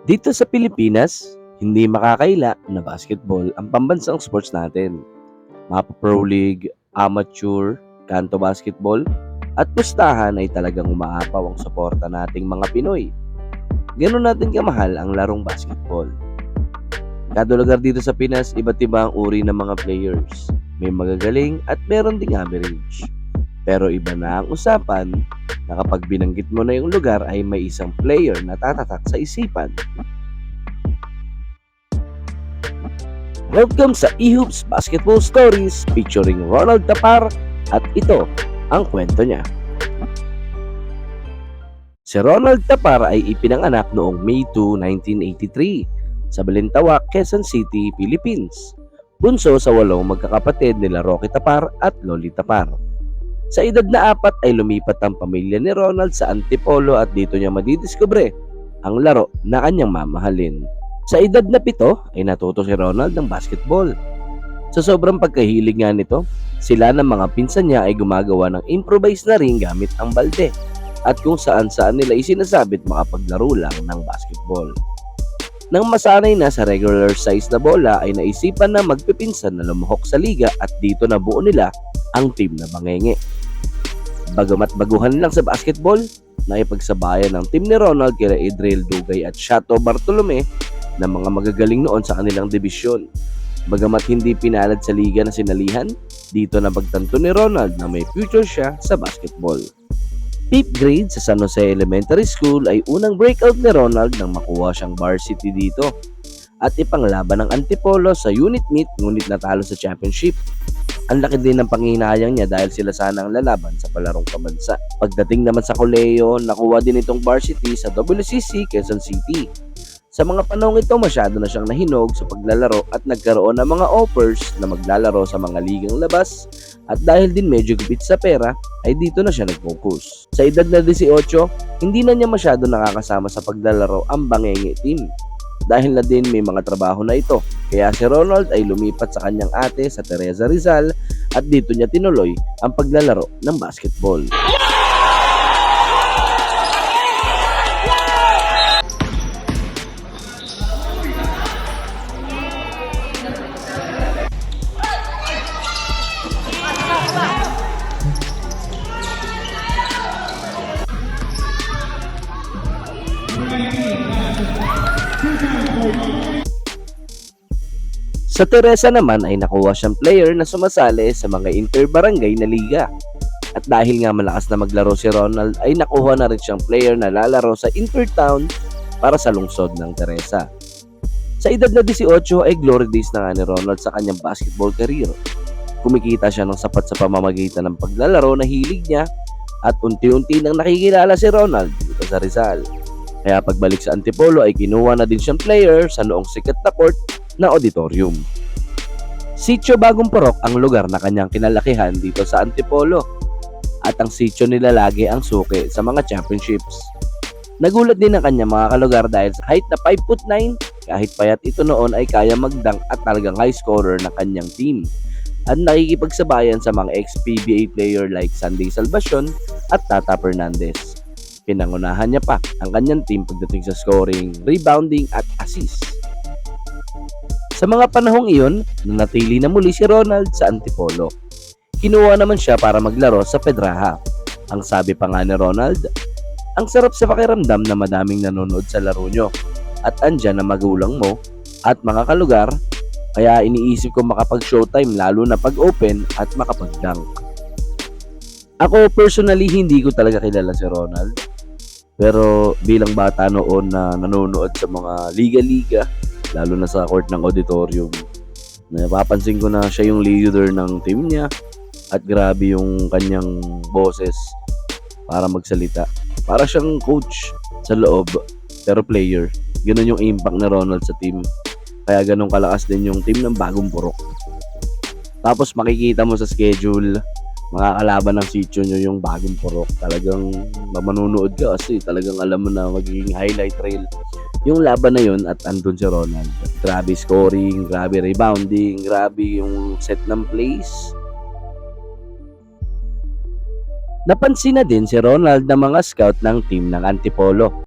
Dito sa Pilipinas, hindi makakaila na basketball ang pambansang sports natin. Mapa Pro League, amateur, kanto basketball, at pustahan ay talagang umaapaw ang suporta nating mga Pinoy. Ganun natin kamahal ang larong basketball. Kada lugar dito sa Pinas, iba't iba ang uri ng mga players. May magagaling at meron ding average. Pero iba na ang usapan na kapag binanggit mo na yung lugar ay may isang player na tatatak sa isipan. Welcome sa eHoops Basketball Stories featuring Ronald Tapar at ito ang kwento niya. Si Ronald Tapar ay ipinanganak noong May 2, 1983 sa Balintawak, Quezon City, Philippines. Bunso sa 8 magkakapatid nila Rocky Tapar at Loli Tapar. Sa edad na 4 ay lumipat ang pamilya ni Ronald sa Antipolo at dito niya madidiskubre ang laro na kanyang mamahalin. Sa edad na 7 ay natuto si Ronald ng basketball. Sa sobrang pagkahilig nga nito, sila ng mga pinsan niya ay gumagawa ng improvised na ring gamit ang balde at kung saan-saan nila isinasabit makapaglaro lang ng basketball. Nang masanay na sa regular size na bola ay naisipan na magpipinsan na lumuhok sa liga at dito nabuo nila ang team na Bangenge. Bagamat baguhan lang sa basketball, naipagsabayan ng team ni Ronald kina Adriel Dugay at Shato Bartolome na mga magagaling noon sa kanilang dibisyon. Bagamat hindi pinalad sa liga na sinalihan, dito na pagtanto ni Ronald na may future siya sa basketball. 5th grade sa San Jose Elementary School ay unang breakout ni Ronald nang makuha siyang varsity dito at ipanglaban ng Antipolo sa unit meet ngunit natalo sa championship. Ang laki din ng panghihinayang niya dahil sila sana ang lalaban sa palarong pabansa. Pagdating naman sa kolehiyo, nakuha din itong varsity sa WCC Quezon City. Sa mga panahong ito, masyado na siyang nahinog sa paglalaro at nagkaroon ng mga offers na maglalaro sa mga ligang labas at dahil din medyo gupit sa pera, ay dito na siya nag-focus. Sa edad na 18, hindi na niya masyado nakakasama sa paglalaro ang Bangenge team. Dahil na din may mga trabaho na ito, kaya si Ronald ay lumipat sa kanyang ate sa Teresa Rizal at dito niya tinuloy ang paglalaro ng basketball. Sa Teresa naman ay nakuha siyang player na sumasali sa mga inter-barangay na liga. At dahil nga malakas na maglaro si Ronald ay nakuha na rin siyang player na lalaro sa inter-town para sa lungsod ng Teresa. Sa edad na 18 ay glory days na nga ni Ronald sa kanyang basketball career. Kumikita siya ng sapat sa pamamagitan ng paglalaro na hilig niya at unti-unti nang nakikilala si Ronald dito sa Rizal. Kaya pagbalik sa Antipolo ay kinuha na din siyang player sa noong sikat na court na auditorium. Sitio Bagong Purok ang lugar na kanyang kinalakihan dito sa Antipolo at ang sitio nila lagi ang suki sa mga championships. Nagulat din ang kanyang mga kalugar dahil sa height na 5'9", kahit payat ito noon ay kaya magdunk at talagang high scorer na kanyang team at nakikipagsabayan sa mga ex-PBA player like Sandy Salvacion at Tata Fernandez. Pinangunahan niya pa ang kanyang team pagdating sa scoring, rebounding at assist. Sa mga panahong iyon, nanatili na muli si Ronald sa Antipolo. Kinuha naman siya para maglaro sa Pedraha. Ang sabi pa nga ni Ronald, ang sarap sa pakiramdam na madaming nanonood sa laro nyo at andyan ang magulang mo at mga kalugar, kaya iniisip ko makapag-showtime lalo na pag-open at makapag-dunk. Ako personally hindi ko talaga kilala si Ronald, pero bilang bata noon na nanonood sa mga liga-liga, lalo na sa court ng auditorium, napapansin ko na siya yung leader ng team niya at grabe yung kanyang boses para magsalita. Para siyang coach sa loob pero player. Ganun yung impact ni Ronald sa team. Kaya ganun kalakas din yung team ng Bagong Purok. Tapos makikita mo sa schedule, makakalaban ng sitio nyo yung Bagong Purok. Talagang manunood ka kasi talagang alam mo na magiging highlight reel yung laban na yun at andun si Ronald. Grabe scoring, grabe rebounding, grabe yung set ng plays. Napansin na din si Ronald ng mga scout ng team ng Antipolo